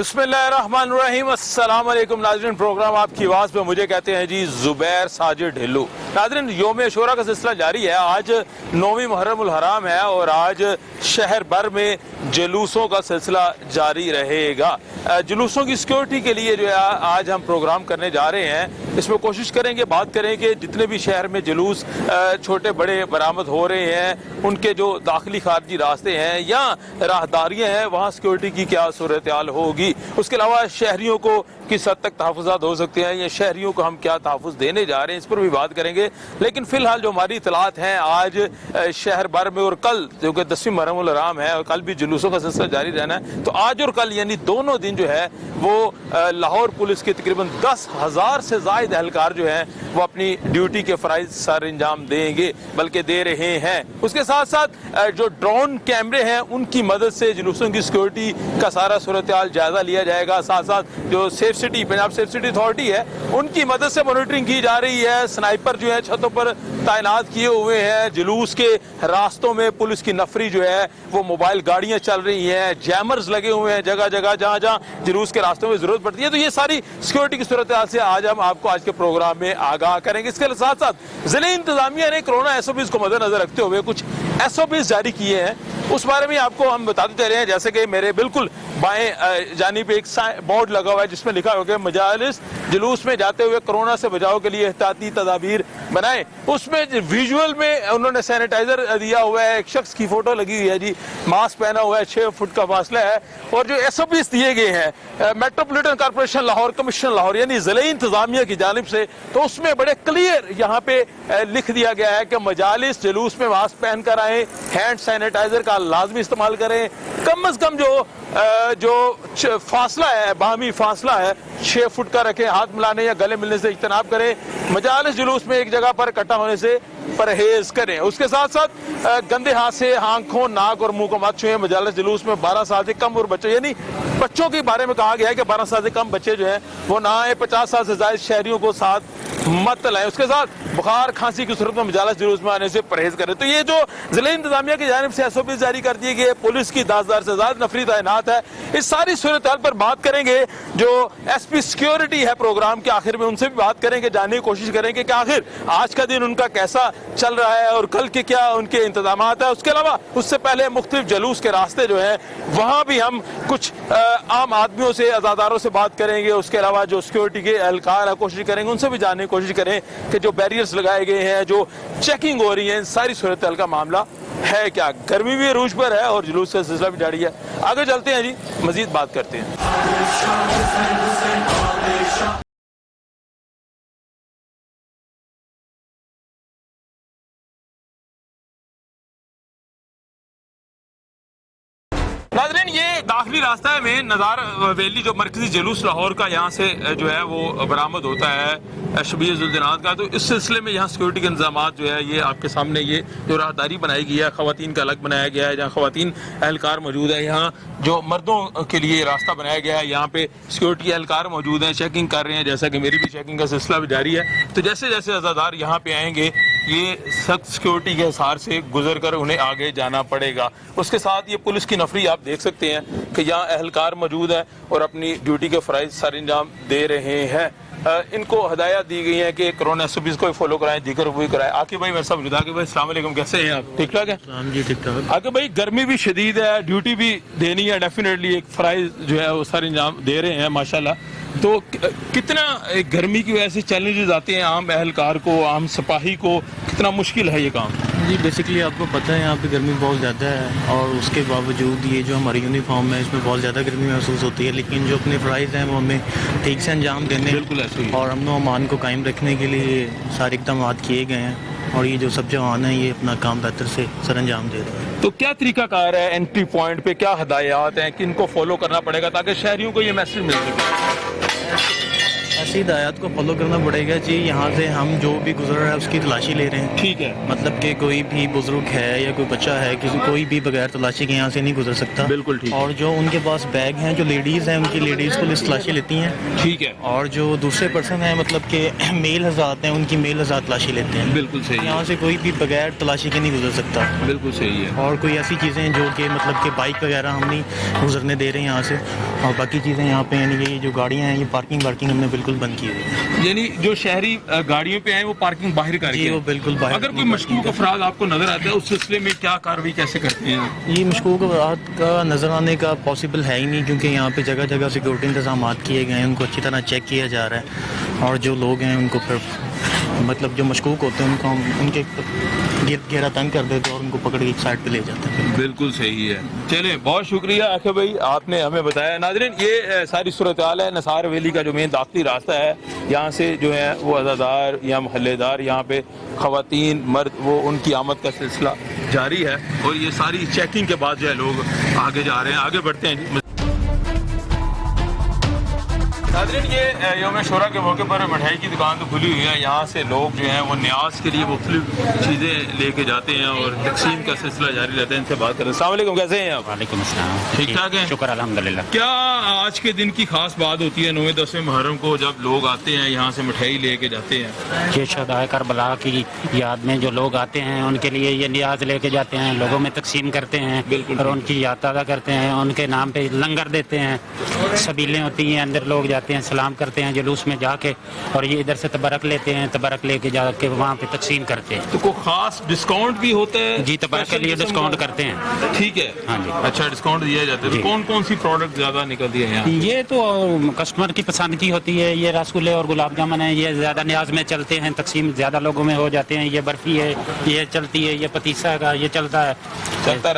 बिस्मिल्लाहिर्रहमानिर्रहीम। अस्सलाम वालेकुम नाज़रीन, प्रोग्राम आपकी आवाज़ पे मुझे कहते हैं जी ज़ुबैर साजिद ढिल्लू। नाज़रीन, यौम अशूरा का सिलसिला जारी है। आज 9वीं मुहर्रमुल हराम है और आज शहर भर में जुलूसों का सिलसिला जारी रहेगा। जुलूसों की सिक्योरिटी के लिए जो है आज हम प्रोग्राम करने जा रहे हैं। इसमें कोशिश करेंगे, बात करें कि जितने भी शहर में जुलूस छोटे बड़े बरामद हो रहे हैं, उनके जो दाखिली खारजी रास्ते हैं या राहदारियाँ हैं, वहाँ सिक्योरिटी की क्या सूरत हाल होगी। उसके अलावा शहरियों को किस हद तक तहफ़्फ़ुज़ात हो सकते हैं या शहरियों को हम क्या तहफ़्फ़ुज़ देने जा रहे हैं, इस पर भी बात करेंगे। लेकिन फ़िलहाल जो हमारी इतलात हैं, आज शहर भर में और कल जो कि 10वीं मुहर्रमुल हराम है और कल भी जुलूसों का सिलसिला जारी रहना है, तो आज और कल यानी दोनों दिन जो है वो लाहौर पुलिस के तकरीबन 10,000 से ज़ायद एहलकार जो हैं वो अपनी ड्यूटी के फ़राइज़ सर अंजाम देंगे, बल्कि दे रहे हैं। उसके साथ साथ जो ड्रोन कैमरे हैं उनकी मदद से जुलूसों की सिक्योरिटी का सारा सूरत हाल जायज़ा लिया जाएगा। साथ साथ जो safe city Punjab safe city authority है उनकी मदद से मॉनिटरिंग की जा रही है। स्नाइपर जो है छतों पर तैनात किए हुए हैं। जुलूस के रास्तों में पुलिस की नफरी जो है वो मोबाइल गाड़ियां चल रही हैं, जैमर्स लगे हुए हैं जगह जगह जहाँ जहाँ जुलूस के रास्तों में जरूरत पड़ती है। तो ये सारी सिक्योरिटी की सूरत हाल से आज हम आपको आज के प्रोग्राम में आगाह करेंगे। इसके साथ साथ जिले इंतजामिया ने कोरोना SOPs को मद्देनजर रखते हुए कुछ SOPs जारी किए हैं, उस बारे में आपको हम बताते चले हैं। जैसे कि मेरे बिल्कुल बाएं जानिब एक बोर्ड लगा हुआ है जिसमें लिखा हुआ है मजालिस जुलूस में जाते हुए कोरोना से बचाव के लिए एहतियाती तदाबीर बनाएं। उसमें विजुअल में उन्होंने सैनिटाइजर दिया हुआ है, एक शख्स की फोटो लगी हुई है जी, मास्क पहना हुआ है, 6 फुट का फासला है और जो SOPs दिए गए हैं metropolitan corporation Lahore, commissioner Lahore यानी जिले इंतजामिया की जानिब से, तो उसमें बड़े क्लियर यहाँ पे लिख दिया गया है कि मजालिस जुलूस में मास्क पहन कर आए, हैंड सैनिटाइजर का लाजमी इस्तेमाल करें, कम अज कम जो फासला है, बाहमी फासला है 6 फुट का रखें, हाथ मिलाने या गले मिलने से इज्तनाब करें, मजालिस जुलूस में एक जगह पर इकट्ठा होने से परहेज करें। उसके साथ साथ गंदे हाथ से आंखों, नाक और मुंह को मत छुएं। मजालिस जुलूस में 12 साल से कम और बच्चों यानी बच्चों के बारे में कहा गया है कि 12 साल से कम बच्चे जो हैं वो ना आए, 50 साल से ज्यादा शहरियों को साथ मत लाएं। उसके साथ बुखार खांसी की सूरत में मजालिस जुलूस में आने से परहेज करें। तो ये जो जिले इंतजामिया की जानिब से SOP जारी कर दिए गए, पुलिस की 10,000 से ज्यादा नफरी तैनात है। इस सारी सूरत हाल पर बात करेंगे। जो SP सिक्योरिटी है प्रोग्राम के आखिर में, उनसे भी बात करेंगे, जानने की कोशिश करेंगे कि आखिर आज का दिन उनका कैसा चल रहा है और कल के क्या उनके इंतजाम है। उसके अलावा उससे पहले मुख्तलिफ जुलूस के रास्ते जो हैं वहाँ भी हम कुछ आम आदमियों से, अज़ादारों से बात करेंगे। उसके अलावा जो सिक्योरिटी के एहलकार है कोशिश करेंगे, उनसे भी जानने की कोशिश करें कि जो बैरियर्स लगाए गए हैं, जो चेकिंग हो रही है, सारी सूरत हाल का मामला है क्या। गर्मी भी अरूज पर है और जुलूस का सिलसिला भी जारी है। आगे चलते हैं जी, मजीद बात करते हैं। नाज़रीन, ये दाखिली रास्ता है में नज़ार वैली जो मरकजी जुलूस लाहौर का यहाँ से जो है वो बरामद होता है शबीह जुल्जनात का। तो इस सिलसिले में यहाँ सिक्योरिटी के इंतजाम जो है ये आपके सामने, ये जो राहदारी बनाई गई है ख़वातीन का अलग बनाया गया है, जहाँ ख़वातीन एहलकार मौजूद है। यहाँ जो मर्दों के लिए रास्ता बनाया गया है, यहाँ पे सिक्योरिटी एहलकार मौजूद हैं, चेकिंग कर रहे हैं। जैसा कि मेरी भी चेकिंग का सिलसिला भी जारी है। तो जैसे जैसे अज़ादार यहाँ पे आएंगे ये सख्त सिक्योरिटी के हिसार से गुजर कर उन्हें आगे जाना पड़ेगा। उसके साथ ये पुलिस की नफरी आप देख सकते हैं कि यहाँ एहलकार मौजूद है और अपनी ड्यूटी के फ़राइज़ सर अंजाम दे रहे हैं। इनको हदायत दी गई है कि कोरोना SOPs को फॉलो कराएं, दीगर भी कराएं। आके भाई मेरे साथ मौजूद, आके भाई अस्सलाम वालेकुम, कैसे हैं आप? ठीक ठाक है जी, ठीक ठाक। आके भाई गर्मी भी शदीद है, ड्यूटी भी देनी है, डेफिनेटली एक फ़राइज़ जो है वो सर अंजाम दे रहे हैं माशाल्लाह। तो कितना गर्मी की वजह से चैलेंजेस आते हैं आम एहलकार को, आम सिपाही को, कितना मुश्किल है ये काम? जी बेसिकली आपको पता है यहाँ पे गर्मी बहुत ज़्यादा है और उसके बावजूद ये जो हमारी यूनिफॉर्म है इसमें बहुत ज़्यादा गर्मी महसूस होती है, लेकिन जो अपने फ़राइज़ हैं वो हमें ठीक से अंजाम देने बिल्कुल ऐसे ही और अमन व अमान को कायम रखने के लिए सारे इक़दाम किए गए हैं और ये जो सब जवान हैं ये अपना काम बेहतर से सर अंजाम दे रहे हैं। तो क्या तरीकाकार है एंट्री पॉइंट पे, क्या हदायत हैं कि इनको फॉलो करना पड़ेगा ताकि शहरियों को ये मैसेज मिल सके? ایسی ہدایات کو فالو کرنا پڑے گا جی. یہاں سے ہم جو بھی گزر رہا ہے اس کی تلاشی لے رہے ہیں. ٹھیک ہے. مطلب کہ کوئی بھی بزرگ ہے یا کوئی بچہ ہے, کوئی بھی بغیر تلاشی کے یہاں سے نہیں گزر سکتا. بالکل ٹھیک. اور جو ان کے پاس بیگ ہیں, جو لیڈیز ہیں, ان کی لیڈیز پولیس تلاشی لیتی ہیں. ٹھیک ہے. اور جو دوسرے پرسن ہیں مطلب کہ میل حضرات ہیں, ان کی میل حضرات تلاشی لیتے ہیں. بالکل صحیح. یہاں سے کوئی بھی بغیر تلاشی کے نہیں گزر سکتا. بالکل صحیح ہے. اور کوئی ایسی چیزیں جو کہ مطلب کہ بائک وغیرہ ہم نہیں گزرنے دے رہے ہیں یہاں سے. اور باقی چیزیں یہاں پہ یعنی یہ جو گاڑیاں ہیں یہ پارکنگ ہم نے بالکل بند کی ہوئی ہے. یعنی جو شہری گاڑیوں پہ ہیں وہ پارکنگ باہر کر جی, وہ بالکل باہر. اگر کوئی مشکوک افراد آپ کو نظر آتا ہے اس سلسلے میں کیا کارروائی کیسے کرتے ہیں؟ یہ مشکوک افراد کا نظر آنے کا پاسبل ہے ہی نہیں, کیونکہ یہاں پہ جگہ جگہ سیکورٹی انتظامات کیے گئے ہیں, ان کو اچھی طرح چیک کیا جا رہا ہے. اور جو لوگ ہیں ان کو پھر مطلب جو مشکوک ہوتے ہیں ان کو ہم ان کے گرد گھیرا تنگ کر دیتے ہیں اور ان کو پکڑ کے ایک سائڈ پہ لے جاتے ہیں. بالکل صحیح ہے. چلیں, بہت شکریہ آخر بھائی, آپ نے ہمیں بتایا. ناظرین, یہ ساری صورتحال ہے نثار ویلی کا جو مین داخلی راستہ ہے. یہاں سے جو ہے وہ عزادار یا محلے دار, یہاں پہ خواتین مرد, وہ ان کی آمد کا سلسلہ جاری ہے. اور یہ ساری چیکنگ کے بعد جو ہے لوگ آگے جا رہے ہیں. آگے بڑھتے ہیں جی. ناظرین, یہ یوم شورا کے موقع پر مٹھائی کی دکان تو کھلی ہوئی ہے. یہاں سے لوگ جو ہیں وہ نیاز کے لیے مختلف چیزیں لے کے جاتے ہیں اور تقسیم کا سلسلہ جاری رہتا ہے. ان سے بات کریں. السلام علیکم, کیسے ہیں آپ؟ وعلیکم السلام. ٹھیک ٹھاک ہیں؟ شکر الحمدللہ. کیا آج کے دن کی خاص بات ہوتی ہے 9-10 محرم کو جب لوگ آتے ہیں یہاں سے مٹھائی لے کے جاتے ہیں؟ یہ شہدائے کربلا کی یاد میں جو لوگ آتے ہیں ان کے لیے یہ نیاز لے کے جاتے ہیں, لوگوں میں تقسیم کرتے ہیں اور ان کی یاد تازہ کرتے ہیں. ان کے نام پہ لنگر دیتے ہیں, سبیلیں ہوتی ہیں, اندر لوگ جاتے ہیں, سلام کرتے ہیں جلوس میں جا کے, اور یہ ادھر سے تبرک لیتے ہیں, تبرک لے کے جا کے وہاں پہ تقسیم کرتے ہیں. تو کوئی خاص ڈسکاؤنٹ بھی ہوتا ہے؟ جی, تبرک کے لیے ڈسکاؤنٹ کرتے ہیں. ٹھیک ہے. ہاں جی. اچھا, ڈسکاؤنٹ دیا جاتا ہے. جی. کون کون سی پروڈکٹ زیادہ نکلتی ہے یہاں؟ یہ تو کسٹمر کی پسند کی ہوتی ہے. یہ رس گلے اور گلاب جامن ہیں, یہ زیادہ نیاز میں چلتے ہیں, تقسیم زیادہ لوگوں میں ہو جاتے ہیں. یہ برفی ہے, یہ چلتی ہے. یہ پتیسا کا یہ چلتا ہے, چلتا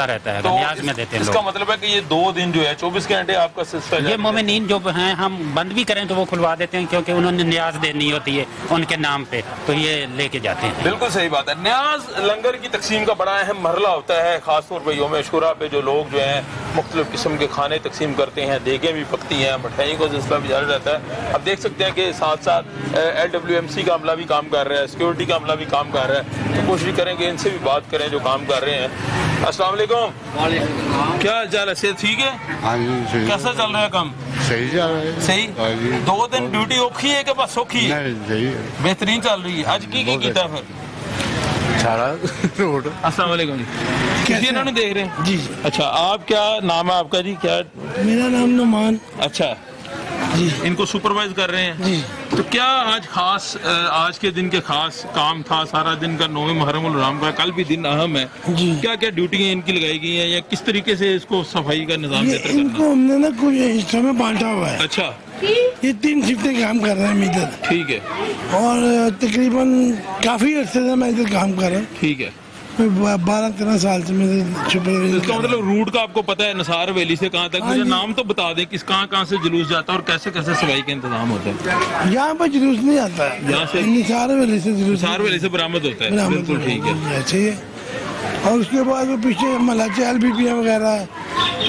رہتا ہے. نیاز میں دیتے ہیں. اس کا مطلب ہے کہ یہ 2 دن جو ہے 24 گھنٹے آپ کا سلسلہ. یہ مومنین جو ہیں ہم بند بھی کریں تو وہ کھلوا دیتے ہیں, کیونکہ انہوں نے نیاز دینی ہوتی ہے ان کے نام پہ, تو یہ لے کے جاتے ہیں. بالکل صحیح بات ہے. نیاز لنگر کی تقسیم کا بڑا اہم مرحلہ ہوتا ہے, خاص طور پہ یوم عاشوراء پہ جو لوگ جو ہیں مختلف قسم کے کھانے تقسیم کرتے ہیں, دیگیں بھی پکتی ہیں, مٹھائی کا سلسلہ بھی جاری رہتا ہے. اب دیکھ سکتے ہیں کہ ساتھ ساتھ LWMC کا عملہ بھی کام کر رہا ہے, سیکورٹی کا عملہ بھی کام کر رہا ہے. تو کوشش کریں کہ ان سے بھی بات کریں جو کام کر رہے ہیں. السلام علیکم. وعلیکم السلام. کیا حال چال ہے؟ صحت ٹھیک ہے؟ ہاں جی, صحیح. کیسا چل رہا ہے کام؟ صحیح چل رہا ہے. صحیح. ہاں جی. 2 دن ڈیوٹی اوکھی ہے کہ بس سوکھی ہے؟ نہیں, صحیح ہے. بہترین چل رہی ہے. آج کی کیتا پھر؟ سارا روڈ. السلام علیکم جی. کسی انہوں نے دیکھ رہے ہیں؟ جی. اچھا, آپ کیا نام ہے آپ کا جی؟ کیا میرا نام نعمان. اچھا جی. ان کو سپروائز کر رہے ہیں؟ جی. تو کیا آج خاص آج کے دن کے خاص کام تھا سارا دن کا 9 محرم الحرام کا؟ کل بھی دن اہم ہے. جی. کیا کیا ڈیوٹیاں ان کی لگائی گئی ہیں یا کس طریقے سے اس کو صفائی کا نظام یہ بہتر ان کرنا؟ کو ہم نے نا کچھ حصوں میں بانٹا ہوا ہے. اچھا, یہ 3 شفٹیں کام کر رہے ہیں ادھر, ٹھیک ہے. اور تقریباً کافی عرصے سے میں ادھر کام کر رہا ہوں. ٹھیک ہے. 12-13 سال سے میں اس کا مطلب روٹ کا آپ کو پتہ ہے نثار ویلی سے کہاں تک؟ مجھے نام تو بتا دیں کس کہاں سے جلوس جاتا ہے اور کیسے کیسے صفائی کا انتظام ہوتا ہے. یہاں پہ جلوس نہیں آتا ہے, یہاں سے نثار ویلی سے جلوس, نثار ویلی سے برآمد ہوتا ہے. بالکل ٹھیک ہے. ایسے ہی ہے. اور اس کے بعد وہ پیچھے ملاچی LBPM وغیرہ ہے.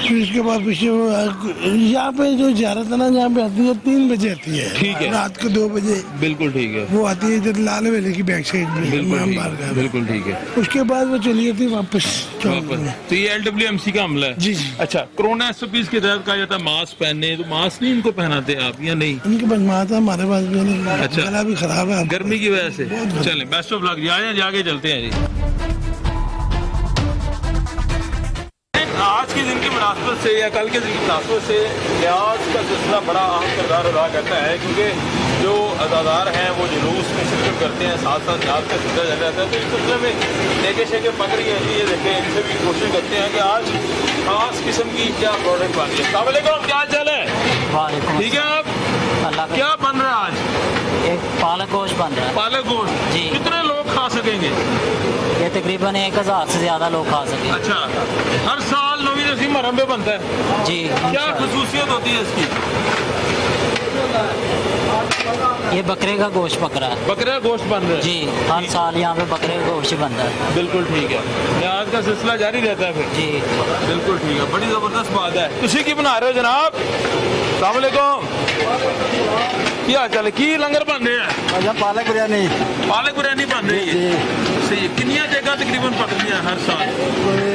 پھر اس کے بعد پیچھے یہاں پہ جو زیارت ہے نا یہاں پہ آتی ہے 3 بجے آتی ہے, ٹھیک ہے, رات کو 2 بجے. بالکل ٹھیک ہے. وہ آتی ہے ادھر لال ویلی کی بیک سائڈ میں. بالکل ٹھیک ہے. اس کے بعد وہ چلی جاتی ہے واپس. تو یہ LWMC کا عملہ ہے؟ جی جی. اچھا, کورونا SOPs کے تحت کہا جاتا ہے ماسک پہننے, تو ماسک نہیں ان کو پہناتے آپ یا نہیں؟ ان کے پاس ماتا ہمارے پاس بھی نہیں. اچھا, گلا بھی خراب ہے گرمی کی وجہ سے. چلیں, بیسٹ آف لک. آگے چلتے ہیں جی. آج کے دن کی مناسبت سے یا کل کے دن کی مناسبت سے نیاز کا سلسلہ بڑا اہم کردار ادا کرتا ہے, کیونکہ جو عزادار ہیں وہ جلوس میں شرکت کرتے ہیں, ساتھ ساتھ نیاز کا سلسلہ جاری رہتا ہے. تو اس سلسلے میں نیکے شیکے پک رہی ہیں جی. یہ دیکھیں, ان سے بھی کوشش کرتے ہیں کہ آج خاص قسم کی کیا پروڈکٹ بن رہی ہے. السلام علیکم, کیا حال چال ہے؟ وعلیکم ٹھیک ہے. آپ اللہ کیا بن رہا ہے آج؟ ایک پالک گوشت بن رہا ہے. پالک گوشت. جی. کتنے لوگ کھا سکیں گے؟ یہ تقریباً 1000 سے زیادہ لوگ کھا سکیں. اچھا, ہر سال 9 محرم پہ بنتا ہے؟ جی. کیا خصوصیت ہوتی ہے اس کی؟ یہ بکرے کا گوشت پک رہا ہے. بکرے کا گوشت بن رہا ہے؟ جی, ہر سال یہاں پہ بکرے کا گوشت بنتا ہے. بالکل ٹھیک ہے. نیاز کا سلسلہ جاری رہتا ہے پھر؟ جی. بالکل ٹھیک ہے. بڑی زبردست بات ہے. تسی کی بنا رہے ہو جناب؟ अस्सलाम वालेकुम की हाल चाल है की लंगर बन रहे हैं अच्छा पालक बिरयानी पालक बिरयानी बन रही है सही कितनी जगह तकरीबन पकड़ी है हर साल कोई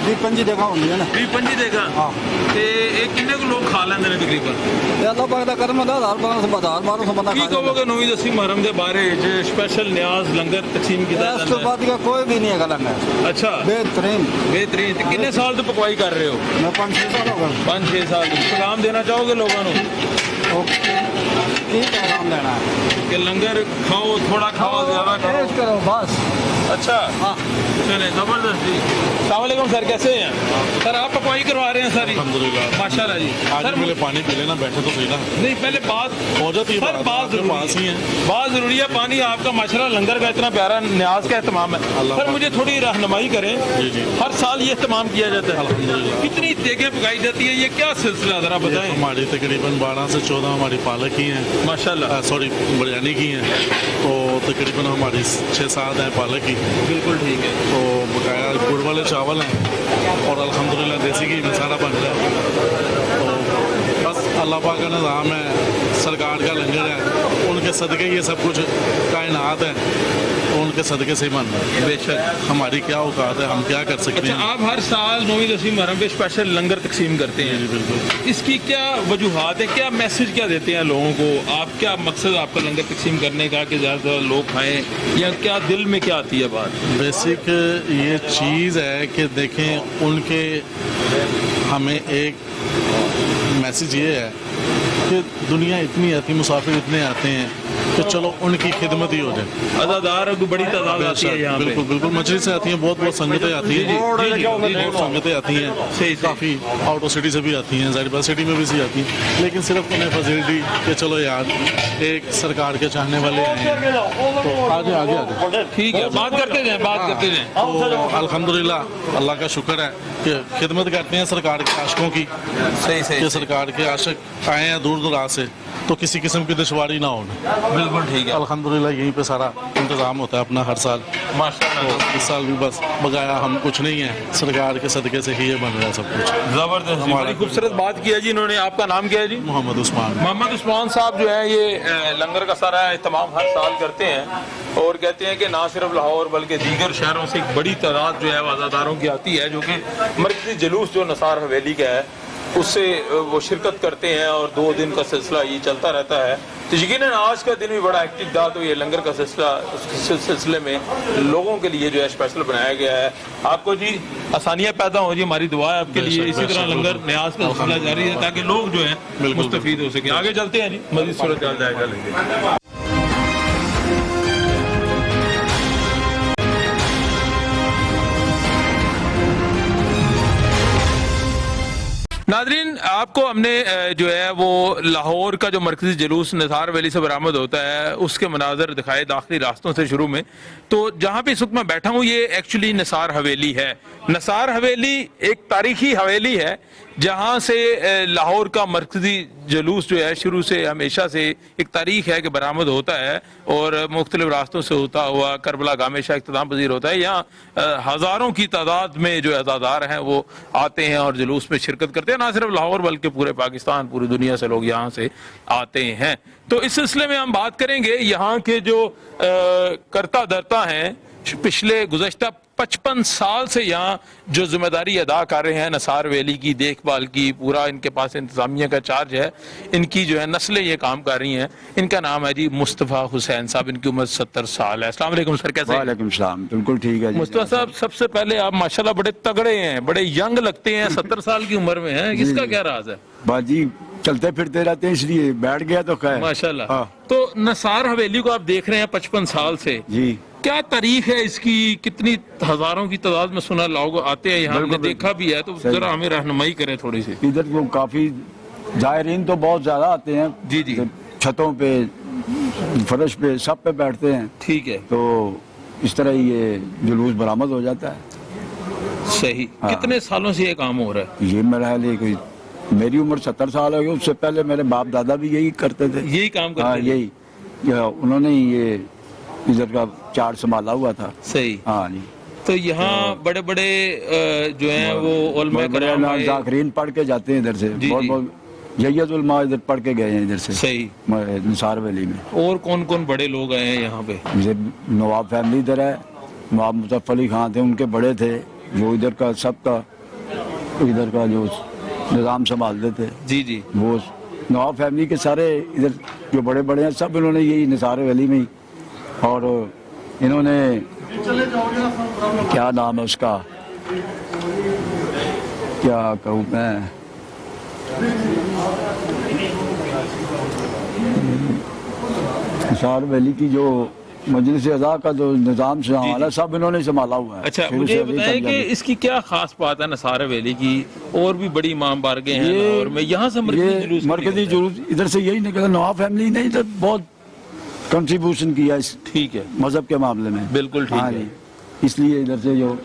20-25 जगह होंगी है ना 20-25 जगह हाँ ਤੇ ਇਹ ਕਿੰਨੇ ਕੁ ਲੋਕ ਖਾ ਲੈਂਦੇ ਨੇ ਤਕਰੀਬਨ ये अल्लाह पाक दा करम है हज़ार बारह सौ बंदा ਕੀ ਕਹੋਗੇ 9ਵੀਂ 10ਵੀਂ ਮੁਹर्रम ਦੇ ਬਾਰੇ ਚ ਸਪੈਸ਼ਲ ਨਿਆਜ਼ ਲੰਗਰ ਤਕਸੀਮ ਕੀਤਾ इस तो ਜਾਂਦਾ बाद का कोई भी नहीं है लंगर ਹੈ ਅੱਛਾ बेहतरीन ਬਿਹਤਰੀਨ ਤੇ ਕਿੰਨੇ ਸਾਲ ਤੋਂ ਪਕਵਾਈ ਕਰ ਰਹੇ ਹੋ मैं 5-6 साल हो गए 5-6 ਸਾਲ ਤੋਂ ਪੈਗਾਮ ਦੇਣਾ ਚਾਹੋਗੇ ਲੋਕਾਂ ਨੂੰ की पैगाम देना है कि लंगर खाओ थोड़ा खाओ ज्यादा खाओ टेस्ट करो बस अच्छा हाँ चले जबरदस्त जी सलामकुम सर कैसे हैं सर आप पकवाई करवा रहे हैं सर अल्हम्दुलिल्लाह माशाल्लाह जी आज सर मेरे पानी पी लेना बैठे तो सही ना नहीं पहले बात हो जाती है सर बात, बात आपके जरूरी पास ही है बात जरूरी है पानी आपका माशाल्लाह लंगर का इतना प्यारा न्याज का एहतमाम है अल्लाह सर पाक। मुझे थोड़ी रहनुमाई करें जी जी हर साल ये एहतमाम किया जाता है अल्हम्दुलिल्लाह कितनी देगें पकाई जाती है ये क्या सिलसिला जरा बताएं हमारी तकरीबन 12 से 14 हमारी पालक की हैं माशाल्लाह सॉरी बिरयानी की हैं तो तकरीबन हमारी 6-7 हैं पालक की बिल्कुल ठीक है तो बकाया गुड़ वाले चावल हैं और अल्हम्दुलिल्लाह देसी घी में सारा बन रहा है तो बस अल्लाह पाक का निज़ाम है सरकार का लंगर है उनके सदक़े ये सब कुछ कायनात है तो उनके सदक़े से ही बन रहा है बेशक हमारी क्या औकात है हम क्या कर सकते अच्छा हैं आप हर साल 9वीं 10वीं मुहर्रम पे स्पेशल लंगर तकसीम करते हैं जी बिल्कुल इसकी क्या वजूहात है क्या मैसेज क्या देते हैं लोगों को आप क्या मकसद आपका लंगर तकसीम करने का कि ज़्यादा लोग खाएं या क्या दिल में क्या आती है बात बेसिक ये चीज़ है कि देखें उनके हमें एक मैसेज ये है कि दुनिया इतनी आती मुसाफिर इतने आते हैं तो चलो उनकी खिदमत ही हो जाए अदादार की बड़ी तादाद आती है यहाँ पे बिल्कुल बिल्कुल मजलिस से आती हैं बहुत संगतें आती हैं बहुत संगतें आती हैं सही। काफ़ी आउट ऑफ सिटी से भी आती हैं ज़ाहिर बात सिटी में भी सी आती हैं लेकिन सिर्फ उन्हें फैसिलिटी कि चलो यार एक सरकार के चाहने वाले आए हैं तो आगे आगे आगे ठीक है बात करते जाएं तो अल्हम्दुलिल्लाह अल्लाह का शुक्र है कि खिदमत करते हैं सरकार के आशिकों की सही कि सरकार के आशिक आए हैं दूर दराज से तो किसी किस्म की दुश्वारी ना हो बिल्कुल ठीक है अल्हम्दुलिल्लाह यहीं पे सारा इंतज़ाम होता है अपना हर साल माशाल्लाह तो इस साल भी बस बगाया हम कुछ नहीं है सरकार के सदक़े से ही ये बन रहा है सब कुछ जबरदस्त हमारा- बड़ी खूबसूरत बात की है जी इन्होंने आपका नाम क्या है जी मोहम्मद उस्मान मोहम्मद उस्मान साहब जो है ये लंगर का सारा एहतमाम हर साल करते हैं और कहते हैं कि ना सिर्फ लाहौर बल्कि दीगर शहरों से एक बड़ी तादाद जो है वो अज़ादारों की आती है जो कि मरकज़ी जुलूस जो नसार हवेली का है उससे वो शिरकत करते हैं और 2 दिन का सिलसिला ये चलता रहता है तो यकीनन आज का दिन भी बड़ा एक्टिव था तो ये लंगर का सिलसिला उस सिलसिले में लोगों के लिए जो है स्पेशल बनाया गया है आपको जी आसानियाँ पैदा हो जी हमारी दुआ है आपके लिए इसी तरह लंगर न्याज का सिलसिला जारी है ताकि लोग जो है मुस्तफीद हो सके आगे चलते हैं जी मज़ीद सूरत हाल जायजा लेंगे नादरीन आपको हमने जो है वो लाहौर का जो मरकजी जुलूस निसार वैली से बरामद होता है उसके मनाजर दिखाए दाखिली रास्तों से शुरू में तो जहाँ पे इस वक्त मैं बैठा हूँ ये एक्चुअली निसार हवेली है निसार हवेली एक तारीखी हवेली है जहाँ से लाहौर का मरकजी जुलूस जो है शुरू से हमेशा से एक तारीख है कि बरामद होता है और मुख्तलिफ रास्तों से होता हुआ करबला का हमेशा इख्तिताम पजीर होता है यहाँ हज़ारों की तादाद में जो अज़ादार हैं वो आते हैं और जुलूस में शिरकत करते हैं ना सिर्फ लाहौर बल्कि पूरे पाकिस्तान पूरी दुनिया से लोग यहाँ से आते हैं तो इस सिलसिले में हम बात करेंगे यहाँ के जो करता धरता हैं पिछले गुज़श्ता 55 साल से यहाँ जो जिम्मेदारी अदा कर रहे हैं नसार वैली की देखभाल की पूरा इनके पास इंतजामिया का चार्ज है इनकी जो है नस्लें ये काम कर रही हैं इनका नाम है जी मुस्तफ़ा हुसैन साहब इनकी उम्र 70 साल है अस्सलाम वालेकुम सर कैसे हैं? वालेकुम सलाम बिल्कुल ठीक है जी मुस्तफ़ा साहब सबसे पहले आप माशाल्लाह बड़े तगड़े हैं बड़े यंग लगते हैं 70 साल की उम्र में हैं इसका क्या राज है बाजी चलते फिरते रहते हैं इसलिए बैठ गया तो खैर माशाल्लाह हाँ। तो नसार हवेली को आप देख रहे हैं 55 साल से जी क्या तारीख है इसकी कितनी हजारों की तादाद में सुना लोग आते हैं यहाँ हमने बिल्कुल, देखा भी है तो सही। जरा हमें रहनुमाई करें थोड़ी सी इधर तो काफी जायरीन तो बहुत ज्यादा आते हैं जी, जी। छतों पे फर्श पे सब पे बैठते हैं ठीक है तो इस तरह ही ये जुलूस बरामद हो जाता है सही हाँ। कितने सालों से ये काम हो रहा है ये मेरा हाल है कोई मेरी उम्र 70 साल हो गई उससे पहले मेरे बाप दादा भी यही करते थे यही काम हाँ करते थे? यही उन्होंने ही ये इधर का चार्ज संभाला हुआ था सही हाँ जी तो यहाँ बड़े बड़े जो हैं वो उलमा बड़े कराम आए जाकरीन पढ़ के जाते हैं इधर से जी, बहुत जी। बहुत जैयद उलमा इधर पढ़ के गए हैं इधर से सही। निसार वैली में। और कौन कौन बड़े लोग आए हैं यहाँ पे? जैसे नवाब फैमिली इधर है, नवाब मुजफ्फर अली खान थे, उनके बड़े थे जो इधर का सबका इधर का जो निज़ाम संभालते थे, जी जी। वो नवाब फैमिली के सारे इधर जो बड़े बड़े हैं सब इन्होंने यही निसार वैली में ही, और इन्होंने क्या नाम है उसका, क्या कहूँ मैं, निसार वैली की जो मजलिस अज़ा का जो निज़ाम संभाला सब इन्होंने संभाला हुआ है। अच्छा, शुरू मुझे से अभी बताएं तक कि जाके। इसकी क्या खास बात है निसार वैली की? और भी बड़ी इमाम बारगाह हैं लाहौर में, यहाँ से मरकजी जुलूस ये मरकजी जुलूस इधर से यही निकला। नवाब फैमिली ने इधर बहुत कंट्रीब्यूशन किया इस ठीक है, मजहब के मामले में। बिल्कुल ठीक हाँ है। जी, इसलिए इधर से जो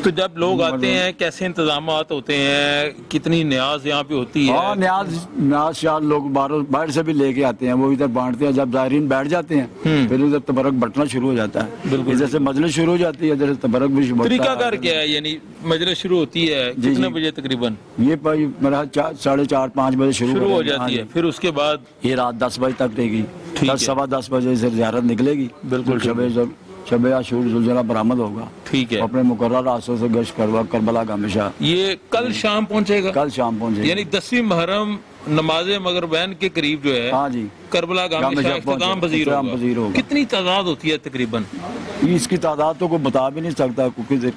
तो जब लोग आते हैं कैसे इंतजामात होते हैं, कितनी न्याज यहाँ पे होती है? हाँ, न्याज शाह लोग बाहर से भी लेके आते हैं, वो इधर बांटते हैं। जब ज़ायरीन बैठ जाते हैं फिर उधर तबरक बटना शुरू हो जाता है। इधर से मजलिस शुरू हो जाती है, इधर से तबरक भी शुरू होता है। तरीकाकार क्या है? यानी मजलिस शुरू होती है कितने बजे तकरीबन? ये भाई मेरा 4:30-5 बजे शुरू हो जाती है, फिर उसके बाद ये रात 10 बजे तक रहेगी। ठीक 10 सवा 10 बजे से ज़ियारत निकलेगी। बिल्कुल शब आशूर ज़ुलज़ला बरामद होगा। ठीक है। अपने मुकर्रर रास्तों से गश्त करवा करबला का हमेशा ये कल शाम पहुंचेगा? कल शाम पहुंचेगा। यानी 10वीं मुहर्रम नमाज मगरिबैन के करीब जो है, हाँ जी, करबला का हमेशा इख्तिताम पजीर होगा। कितनी तादाद होती है तकरीबन? इसकी तादाद तो कोई बता भी नहीं सकता, क्योंकि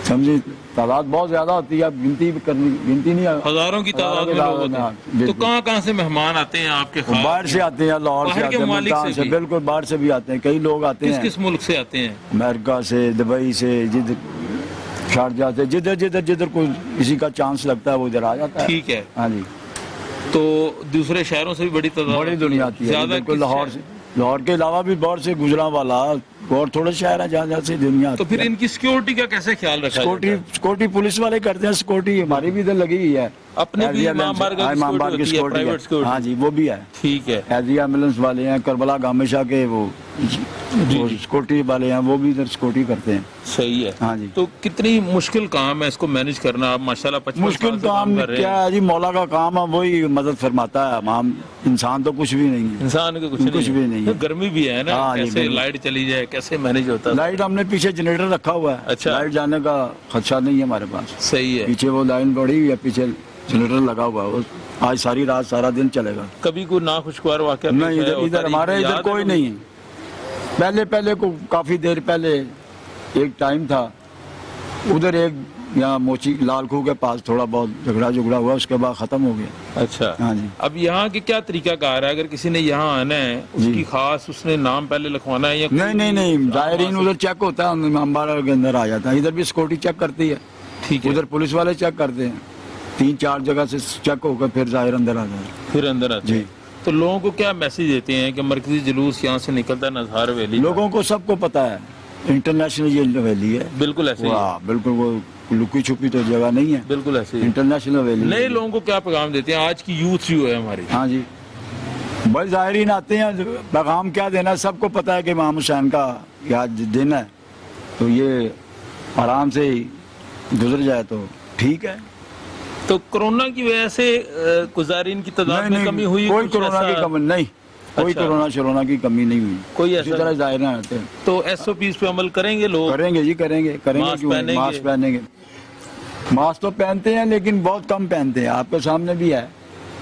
समझी तादाद बहुत ज्यादा होती है। अब गिनती नहीं है। हजारों की तादाद में लोग होते हैं। तो कहाँ कहाँ से मेहमान आते हैं आपके खास? बाहर से आते हैं, लाहौर से बाहर के आते हैं, ममालिक मुल्तान से से, भी? बिल्कुल बाहर से भी आते हैं। कई लोग आते किस हैं किस मुल्क से आते हैं? अमेरिका से, दुबई से, शारजा से, जिधर जिधर जिधर कोई किसी का चांस लगता है वो इधर आ जाता है। ठीक है। हाँ जी, तो दूसरे शहरों से भी बड़ी तादाद बड़ी दुनिया आती है। ज्यादा बिल्कुल किस लाहौर शहर? से, लाहौर के अलावा भी बहुत से गुजरांवाला और थोड़े शहर हैं जहाँ से दुनिया तो आती फिर है। इनकी सिक्योरिटी का कैसे ख्याल रखा जाता है? सिक्योरिटी पुलिस वाले करते हैं। सिक्योरिटी हमारी भी इधर लगी हुई है। अपने भी इमाम बारगाह की इमाम बारगाह की सिक्योरिटी होती है, प्राइवेट सिक्योरिटी है। सिक्योरिटी? हाँ जी, वो भी है। ठीक है। एजी एम्बुलेंस वाले हैं, करबला गामेशा के वो सिक्योरिटी वाले हैं, वो भी इधर सिक्योरिटी करते हैं। सही है। हाँ जी। तो कितनी मुश्किल काम है इसको मैनेज करना? आप माशाल्लाह 55 मुश्किल साल से काम कर रहे क्या हैं। है जी, मौला का काम है, वही मदद फरमाता है। हम इंसान तो कुछ भी नहीं है। इंसान को कुछ भी नहीं है। गर्मी भी है ना, हाँ जी, कैसे बिल्कुल। लाइट चली जाए, कैसे मैनेज होता है? लाइट हमने पीछे जनरेटर रखा हुआ है। अच्छा। लाइट जाने का खदशा नहीं है हमारे पास। सही है। पीछे वो लाइन पड़ी हुई है, पीछे जनरेटर लगा हुआ है। आज सारी रात सारा दिन चलेगा। कभी कोई नाखुशगवार वाकया नहीं, इधर हमारे इधर कोई नहीं है। पहले को काफी देर पहले एक टाइम था, उधर एक यहाँ मोची लाल खू के पास थोड़ा बहुत झगड़ा हुआ, उसके बाद खत्म हो गया। अच्छा। हाँ जी। अब यहाँ के क्या तरीका कार है? अगर किसी ने यहाँ आना है, उसकी खास उसने नाम पहले लिखवाना है या नहीं, ज़ायरीन उधर चेक होता है, अम्बारा के अंदर आ जाता है। इधर भी सिक्योरिटी चेक करती है। ठीक है। उधर पुलिस वाले चेक करते हैं, 3-4 जगह से चेक होकर फिर ज़ाहिर अंदर आ जाता है। फिर अंदर आते हैं। तो लोगों को क्या मैसेज देते हैं कि मरकजी जुलूस यहाँ से निकलता है निसार वैली? लोगों को सबको पता है, इंटरनेशनल ये वैली है। बिल्कुल ऐसे ही है। वाह, बिल्कुल वो लुकी छुपी तो जगह नहीं है, बिल्कुल ऐसे ही है। International valley. नए लोगों को क्या पैगाम देते हैं आज की यूथ जो है हमारी? हाँ जी, बस ज़ाहिरीन आते हैं, पैगाम क्या देना है सबको पता है कि इमाम हुसैन का आज दिन है, तो ये आराम से गुजर जाए तो ठीक है। तो कोरोना की वजह से गुजारिन की तादाद में कमी हुई? कोई कुछ कोरोना ऐसा? की कमी नहीं, कोई अच्छा। कोरोना की कमी नहीं हुई। कोई इसी ऐसा तरह ज़ाहिर आते हैं। तो SOPs पे अमल करेंगे लोग? करेंगे जी, करेंगे मास्क क्यों नहीं? पहनेंगे? मास्क पहनेंगे। मास्क तो पहनते हैं लेकिन बहुत कम पहनते हैं। आपके सामने भी है,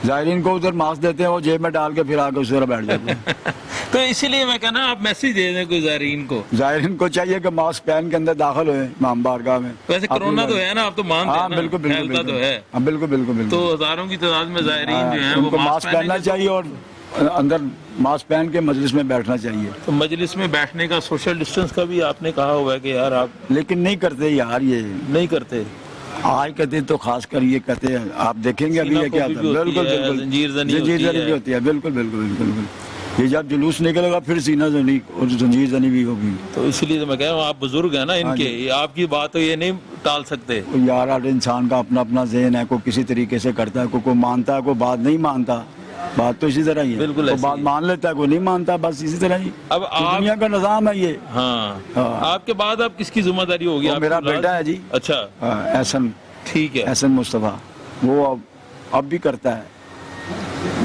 ज़ाहिरीन को उधर मास्क देते हैं, वो जेब में डाल के फिर आके उस तरह बैठ जाते हैं। तो इसीलिए मैं कहना आप मैसेज दे दें गुजारिन को। ज़ाहिरीन को चाहिए कि मास्क पहन के अंदर दाखिल हुए इमाम बारगाह में। वैसे कोरोना तो है ना, आप तो मानते हाँ हैं ना? बिल्कुल फैलता तो है। हाँ बिल्कुल। तो हजारों की तादाद में ज़ायरीन जो है वो उनको मास्क पहनना पहनेंगे। चाहिए और अंदर मास्क पहन के मजलिस में बैठना चाहिए। तो मजलिस में बैठने का सोशल डिस्टेंस का भी आपने कहा हुआ है कि यार आप लेकिन नहीं करते यार, ये नहीं करते। आज के दिन तो खास कर ये कहते हैं, आप देखेंगे अभी ये क्या था। बिल्कुल जंजीर जनी भी होती है। बिल्कुल। ये जब जुलूस निकलेगा फिर सीना जनी और जंजीर जनी भी होगी। तो इसलिए तो मैं कह रहा हूँ आप बुजुर्ग हैं ना इनके, ये आपकी बात तो ये नहीं टाल सकते। यार हर इंसान का अपना अपना ज़हन है, कोई किसी तरीके से करता है, कोई मानता है, कोई बात नहीं मानता। बात तो इसी तरह ही है, बिल्कुल कोई बात मान लेता है, कोई नहीं मानता, बस इसी तरह ही। अब तो आप दुनिया का निज़ाम है ये। हाँ। हाँ। आपके बाद अब किसकी जिम्मेदारी होगी? वो मेरा आपकी बेटा है जी। अच्छा, एहसन ठीक है। एहसन मुस्तफ़ा, वो अब भी करता है।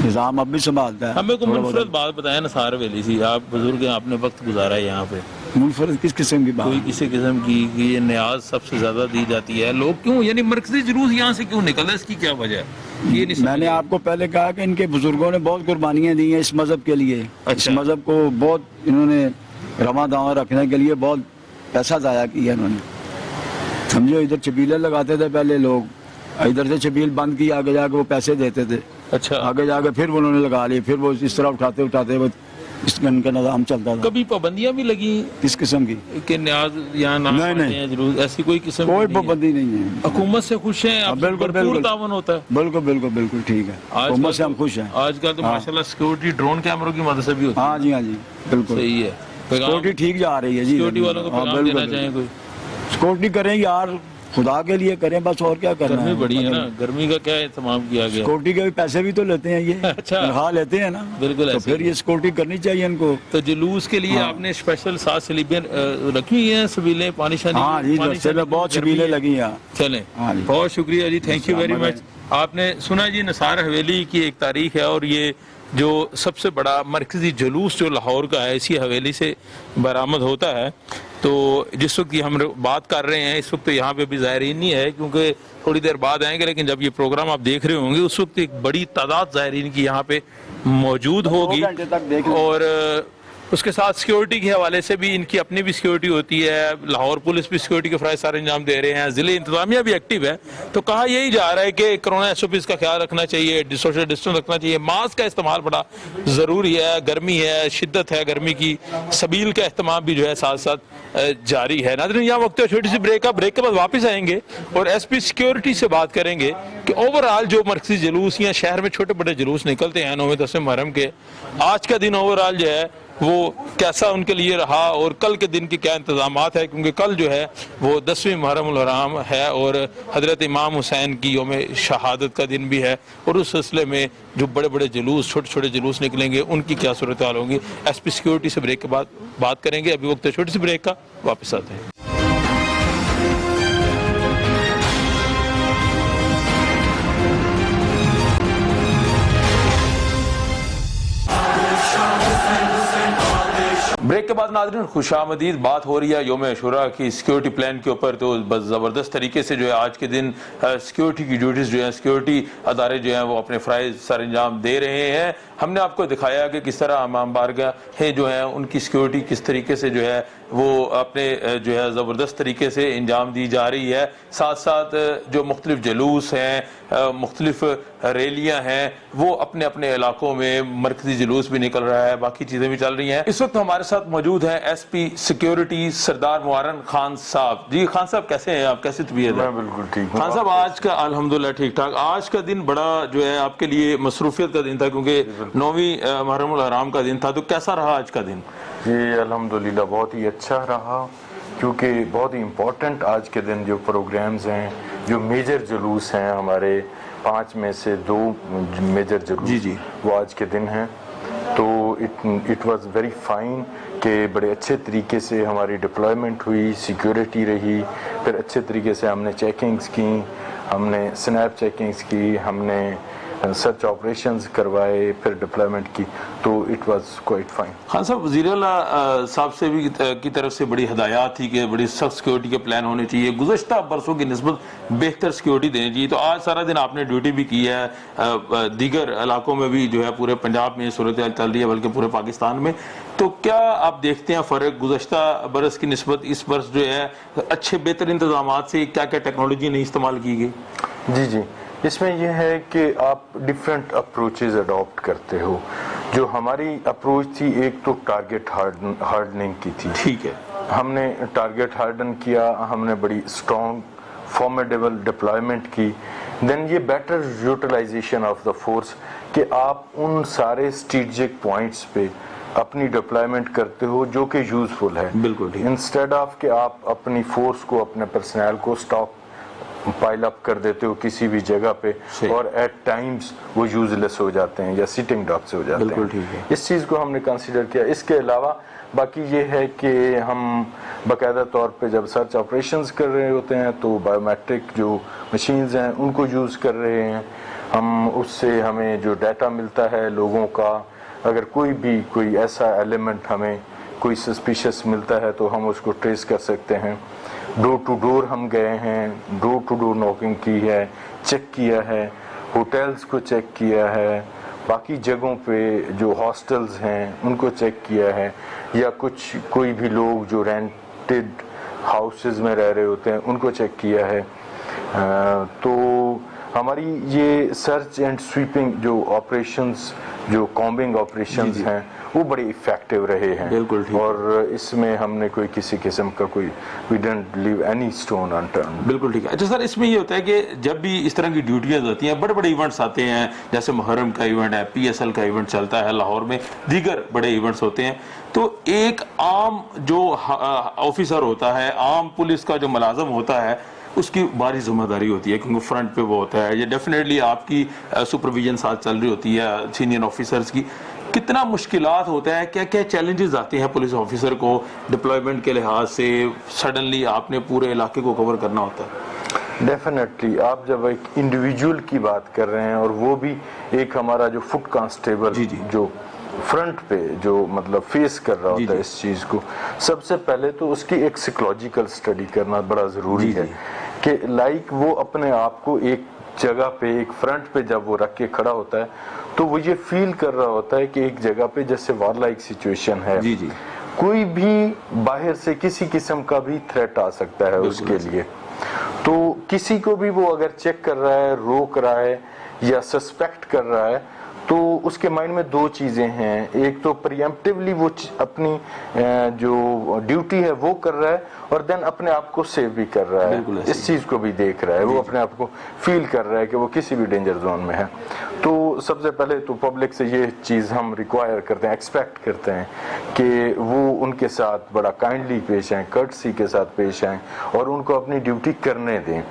निज़ाम अब भी संभालता है। हमें को थोड़ा मुनफरद बात बताएं नसार वैली से, आप बुजुर्ग हैं, आपने वक्त गुजारा है यहाँ पे, मुनफरद किस किस्म की बात? कोई किसी किस्म की कि ये न्याज सबसे ज्यादा दी जाती है, लोग क्यों यानी मरकजी जुलूस यहाँ से क्यों निकलता है, इसकी क्या वजह है? ये नहीं मैंने आपको पहले कहा कि इनके बुजुर्गों ने बहुत कुर्बानियाँ दी हैं इस मज़हब के लिए। इस अच्छा। मज़हब को बहुत इन्होंने रवा दावा रखने के लिए बहुत पैसा ज़ाया किया इन्होंने। समझो, इधर छबीले लगाते थे पहले लोग, इधर से छबील बंद की, आगे जाके वो पैसे देते थे, अच्छा, आगे जाके फिर उन्होंने लगा लिए, फिर वो इस तरह उठाते उठाते वो इनका निज़ाम चलता था। कभी पाबंदियां भी लगी किस किस्म की? कि न्याज यहाँ ना नहीं, पढ़ते नहीं। हैं जुलूस, ऐसी कोई किस्म कोई की नहीं है? पाबंदी नहीं है। हुकूमत से खुश हैं आप? बिल्कुल, भरपूर बिल्कुल। तावन होता है बिल्कुल बिल्कुल बिल्कुल ठीक है, आजकल हुकूमत से हम खुश हैं। आजकल तो हाँ। माशाल्लाह सिक्योरिटी ड्रोन कैमरों की मदद से भी होती है। हाँ जी, हाँ जी, बिल्कुल सही है। सिक्योरिटी ठीक जा रही है जी। सिक्योरिटी वालों को हाँ, पैगाम बिल्कुल, देना चाहें कोई? सिक्योरिटी करें यार, खुदा के लिए करें बस, और क्या करना गर्मी है। बड़ी है ना, गर्मी का क्या इंतजाम किया गया? सिक्योरिटी के भी पैसे भी तो लेते हैं ये, अच्छा। तनख्वाह लेते हैं ना, बिल्कुल तो ऐसे फिर ही। ये सिक्योरिटी करनी चाहिए इनको। तो जुलूस के लिए आपने स्पेशल 7 सलीबें रखी हुई हैं, सबीलें, पानी शानी? हाँ जी, पानी रस्ते में शानी बहुत की गर्मी छबीलें है। लगी हैं। चलें, हाँ जी। बहुत शुक्रिया जी, थैंक यू वेरी अस्सलाम मच। आपने सुना जी, नसार हवेली की एक तारीख है और ये जो सबसे बड़ा मरकजी जुलूस जो लाहौर का है इसी हवेली से बरामद होता है। तो जिस वक्त ये हम बात कर रहे हैं इस वक्त तो यहाँ पे भी ज़ायरीन नहीं है क्योंकि थोड़ी देर बाद आएंगे, लेकिन जब ये प्रोग्राम आप देख रहे होंगे उस वक्त एक बड़ी तादाद ज़ायरीन की यहाँ पे मौजूद होगी। 2 घंटे तक देख लें। और उसके साथ सिक्योरिटी के हवाले से भी इनकी अपनी भी सिक्योरिटी होती है, लाहौर पुलिस भी सिक्योरिटी के फराज सारे इंजाम दे रहे हैं, ज़िले इंतजामिया भी एक्टिव है। तो कहा यही जा रहा है कि कोरोना SOPs का ख्याल रखना चाहिए, सोशल डिस्टेंस रखना चाहिए, मास्क का इस्तेमाल बड़ा ज़रूरी है, गर्मी है, शिद्दत है गर्मी की, सबील का अहतमाम भी जो है साथ साथ जारी है। नाज़रीन, यहाँ वक्त है छोटी सी ब्रेक का, ब्रेक के बाद वापस आएंगे और SP सिक्योरिटी से बात करेंगे कि ओवरऑल जो मरकजी जुलूस या शहर में छोटे बड़े जुलूस निकलते हैं 9-10 मुहर्रम के, आज का दिन ओवरऑल जो है वो कैसा उनके लिए रहा और कल के दिन के क्या इंतजामात है, क्योंकि कल जो है वो 10वीं मुहर्रमुल हराम है और हजरत इमाम हुसैन की यौम शहादत का दिन भी है। और उस सिलसिले में जो बड़े बड़े जुलूस, छोटे छोटे जुलूस निकलेंगे उनकी क्या सूरत हाल होंगी, SP सिक्योरिटी से ब्रेक के बाद बात करेंगे। अभी वक्त है छोटी सी ब्रेक का, वापस आते हैं। ब्रेक के बाद नाज़रीन खुशामदीद बात हो रही है यौम अशूरा की सिक्योरिटी प्लान के ऊपर। तो बस ज़बरदस्त तरीके से जो है आज के दिन सिक्योरिटी की ड्यूटीज़ जो है सिक्योरिटी अदारे जो हैं वो अपने फ़राइज़ सर अंजाम दे रहे हैं। हमने आपको दिखाया कि किस तरह इमाम बारगाह है जो है उनकी सिक्योरिटी किस तरीके से जो है वो अपने जो है ज़बरदस्त तरीके से अंजाम दी जा रही है। साथ साथ जो मुख्तलिफ जुलूस हैं, मुख्तलिफ रैलियाँ हैं, वो अपने अपने इलाकों में मरकजी जुलूस भी निकल रहा है, बाकी चीज़ें भी चल रही हैं। इस वक्त हमारे साथ मौजूद हैं SP सिक्योरिटी सरदार मुआरन खान साहब। जी खान साहब, कैसे हैं आप, कैसी तबीयत है? मैं बिल्कुल ठीक हूँ। खान साहब, आज का अल्हम्दुलिल्लाह ठीक ठाक। आज का दिन बड़ा जो है आपके लिए मसरूफियत का दिन था क्योंकि 9वीं मुहर्रमुल हराम का दिन था, तो कैसा रहा आज का दिन? ये अल्हम्दुलिल्लाह बहुत ही अच्छा रहा क्योंकि बहुत ही इम्पोर्टेंट आज के दिन जो प्रोग्राम्स हैं, जो मेजर जुलूस हैं हमारे 5 में से 2 मेजर जुलूस जी। वो आज के दिन हैं। तो इट वाज वेरी फाइन कि बड़े अच्छे तरीके से हमारी डिप्लॉयमेंट हुई, सिक्योरिटी रही, फिर अच्छे तरीके से हमने चेकिंग्स की, हमने स्नैप चेकिंग्स की, हमने सर्च ऑपरेशंस करवाए, फिर डिप्लॉयमेंट की, तो it was quite fine. Khan साहब, वज़ीर-ए-आला साहब से भी की तरफ से बड़ी हदायत थी कि बड़ी सख्त सिक्योरिटी के प्लान होने चाहिए, गुज़श्ता बरसों की निस्बत बेहतर सिक्योरिटी देनी चाहिए। तो आज सारा दिन आपने ड्यूटी भी की है, दीगर इलाकों में भी जो है पूरे पंजाब में सूरत चल रही है, बल्कि पूरे पाकिस्तान में। तो क्या आप देखते हैं फ़र्क गुज़श्ता बरस की निस्बत इस बरस जो है अच्छे बेहतर इंतजाम से क्या क्या टेक्नोलॉजी नहीं इस्तेमाल की गई? जी, इसमें यह है कि आप डिफरेंट अप्रोचेस अडॉप्ट करते हो। जो हमारी अप्रोच थी, एक तो टारगेट हार्डनिंग की थी। ठीक है, हमने टारगेट हार्डन किया, हमने बड़ी स्ट्रॉन्ग फॉर्मेडेबल डिप्लॉयमेंट की। देन ये better utilisation of the force कि आप उन सारे स्ट्रेटेजिक पॉइंट्स पे अपनी डिप्लॉयमेंट करते हो जो कि यूजफुल है। बिल्कुल ठीक। इंस्टेड ऑफ कि आप अपनी फोर्स को, अपने पर्सनल को स्टॉक पाइल अप कर देते हो किसी भी जगह पे और एट टाइम्स वो यूजलेस हो जाते हैं या सिटिंग डॉक्स हो जाते बिल्कुल हैं। ठीक है। इस चीज़ को हमने कंसिडर किया। इसके अलावा बाकी ये है कि हम बाकायदा तौर पे जब सर्च ऑपरेशंस कर रहे होते हैं तो बायोमेट्रिक जो मशीन्स हैं उनको यूज़ कर रहे हैं हम। उससे हमें जो डाटा मिलता है लोगों का, अगर कोई ऐसा एलिमेंट हमें कोई सस्पिशियस मिलता है तो हम उसको ट्रेस कर सकते हैं। डोर टू डोर हम गए हैं, डोर टू डोर नॉकिंग की है, चेक किया है, होटल्स को चेक किया है, बाकी जगहों पे जो हॉस्टल्स हैं उनको चेक किया है, या कोई भी लोग जो रेंटेड हाउसेस में रह रहे होते हैं उनको चेक किया है। तो हमारी ये सर्च एंड स्वीपिंग जो ऑपरेशंस, जो कॉम्बिंग ऑपरेशंस हैं वो बड़े इफेक्टिव रहे हैं। बिल्कुल ठीक। और इसमें हमने कोई किसी किस्म का we didn't leave any stone unturned. बिल्कुल ठीक है। अच्छा सर, इसमें ये होता है कि जब भी इस तरह की ड्यूटियां होती हैं, बड़े बड़े इवेंट्स आते हैं, जैसे मुहर्रम का इवेंट है, PSL का इवेंट चलता है लाहौर में, दीगर बड़े इवेंट्स होते हैं, तो एक आम जो ऑफिसर होता है, आम पुलिस का जो मुलाजम होता है, उसकी बारी जिम्मेदारी होती है क्योंकि फ्रंट पे वो होता है। ये डेफिनेटली आपकी सुपरविजन साथ चल रही होती है सीनियर ऑफिसर्स की। कितना मुश्किलात होता है, क्या क्या चैलेंजेस आते हैं पुलिस ऑफिसर को डिप्लॉयमेंट के लिहाज से? सडनली आपने पूरे इलाके को कवर करना होता है। डेफिनेटली आप जब एक इंडिविजुअल की बात कर रहे हैं और वो भी एक हमारा जो फुट कांस्टेबल जो फ्रंट पे जो मतलब फेस कर रहा होता है इस चीज़ को, सबसे पहले तो उसकी एक साइकोलॉजिकल स्टडी करना बड़ा ज़रूरी है कि लाइक वो अपने आप को एक जगह पे, एक फ्रंट पे जब वो रख के खड़ा होता है तो वो ये फील कर रहा होता है कि एक जगह पे जैसे वार लाइक सिचुएशन है, कोई भी बाहर से किसी किस्म का भी थ्रेट आ सकता है उसके लिए। तो किसी को भी वो अगर चेक कर रहा है, रोक रहा है या सस्पेक्ट कर रहा है तो उसके माइंड में दो चीजें हैं। एक तो प्रीएम्प्टिवली वो अपनी जो ड्यूटी है वो कर रहा है और देन अपने आप को सेव भी कर रहा है, इस चीज को भी देख रहा है, वो अपने आप को फील कर रहा है कि वो किसी भी डेंजर जोन में है। तो सबसे पहले तो पब्लिक से ये चीज हम रिक्वायर करते हैं, एक्सपेक्ट करते हैं कि वो उनके साथ बड़ा काइंडली पेश आए, कर्टसी के साथ पेश आए और उनको अपनी ड्यूटी करने दें।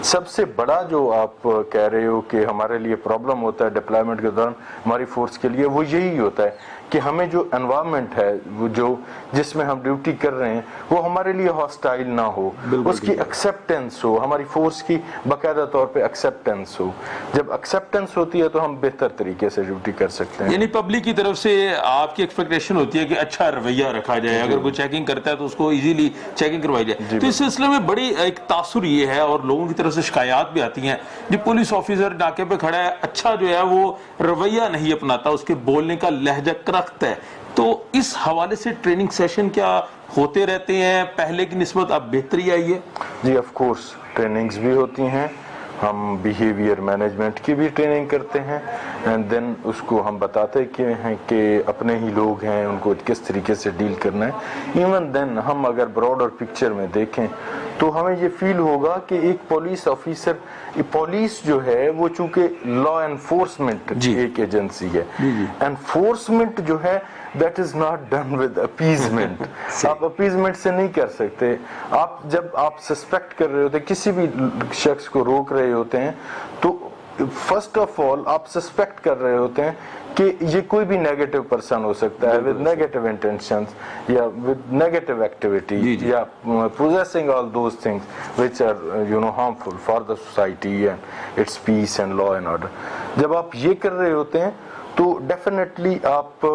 सबसे बड़ा जो आप कह रहे हो कि हमारे लिए प्रॉब्लम होता है डिप्लॉयमेंट के दौरान हमारी फोर्स के लिए, वो यही होता है कि हमें जो एनवायरनमेंट है वो जो जिसमें हम ड्यूटी कर रहे हैं वो हमारे लिए हॉस्टाइल ना हो, उसकी एक्सेप्टेंस हो, हमारी फोर्स की बाकायदा तौर पे एक्सेप्टेंस हो। जब एक्सेप्टेंस होती है तो हम बेहतर तरीके से ड्यूटी कर सकते हैं। यानी पब्लिक की तरफ से आपकी एक्सपेक्टेशन होती है कि अच्छा रवैया रखा जाए, अगर कोई चेकिंग करता है तो उसको इजीली चेकिंग करवाई जाए। तो इस सिलसिले में बड़ी एक तासुर ये है और लोगों की तरफ से शिकायत भी आती हैं, जो पुलिस ऑफिसर नाके पे खड़ा है, अच्छा जो है वो रवैया नहीं अपनाता, उसके बोलने का लहजा करख्त है। तो इस हवाले से ट्रेनिंग सेशन क्या होते रहते हैं? पहले की निस्बत अब बेहतरी आई है? जी ऑफ कोर्स ट्रेनिंग्स भी होती हैं, हम बिहेवियर मैनेजमेंट की भी ट्रेनिंग करते हैं एंड देन उसको हम बताते हैं कि अपने ही लोग हैं, उनको किस तरीके से डील करना है। इवन देन हम अगर ब्रॉड और पिक्चर में देखें तो हमें ये फील होगा कि एक पुलिस ऑफिसर, पुलिस जो है वो चूंकि लॉ एनफोर्समेंट एक एजेंसी है, एनफोर्समेंट जो है that is not done with appeasement. आप अपीजमेंट से नहीं कर सकते। आप जब आप सस्पेक्ट कर रहे होते, किसी भी शख्स को रोक रहे होते हैं तो फर्स्ट ऑफ ऑल आप सस्पेक्ट कर रहे होते हैं कि ये कोई भी नेगेटिव पर्सन हो सकता है विद नेगेटिव इंटेंशंस या विद नेगेटिव एक्टिविटी या possessing all those things which are harmful for the society and its peace and law and order. जब आप ये कर रहे होते हैं तो डेफिनेटली आप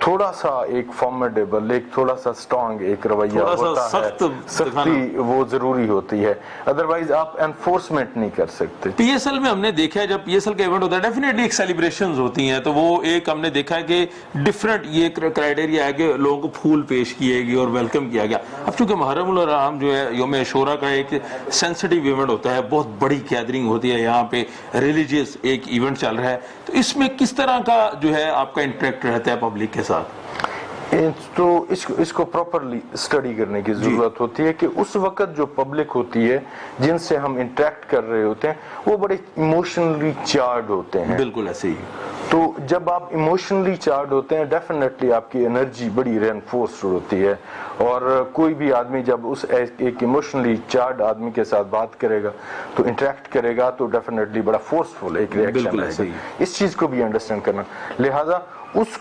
थोड़ा सा एक फॉर्मेडेबल, एक थोड़ा सा स्ट्रॉन्ग एक रवैया होता है, सख्ती वो जरूरी होती है, अदरवाइज आप एनफोर्समेंट नहीं कर सकते। PSL में हमने देखा है, जब PSL का इवेंट होता है डेफिनेटली एक सेलिब्रेशंस होती हैं, तो वो एक हमने देखा है कि डिफरेंट ये क्राइटेरिया है कि लोगों को फूल पेश किए गए और वेलकम किया गया। अब चूंकि मुहर्रम उल हराम जो है यौम अशूरा का एक सेंसिटिव इवेंट होता है, बहुत बड़ी गैदरिंग होती है, यहाँ पे रिलीजियस एक इवेंट चल रहा है, तो इसमें किस तरह का जो है आपका इंटरेक्ट रहता है पब्लिक के साथ? तो इसको प्रॉपरली स्टडी करने की जरूरत होती है कि उस वक्त जो पब्लिक होती है जिनसे हम इंटरेक्ट कर रहे होते हैं वो बड़े इमोशनली चार्ज होते हैं। बिल्कुल ऐसे ही। تو جب آپ ایموشنلی چارج ہوتے ہیں ڈیفینیٹلی آپ کی انرجی بڑی رینفورسڈ ہوتی ہے, اور کوئی بھی آدمی جب اس ایک ایموشنلی چارج آدمی کے ساتھ بات کرے گا تو انٹریکٹ کرے گا تو ڈیفینیٹلی بڑا فورسفل ایک ریئیکشن ہے. اس چیز کو بھی انڈرسٹینڈ کرنا, لہٰذا اس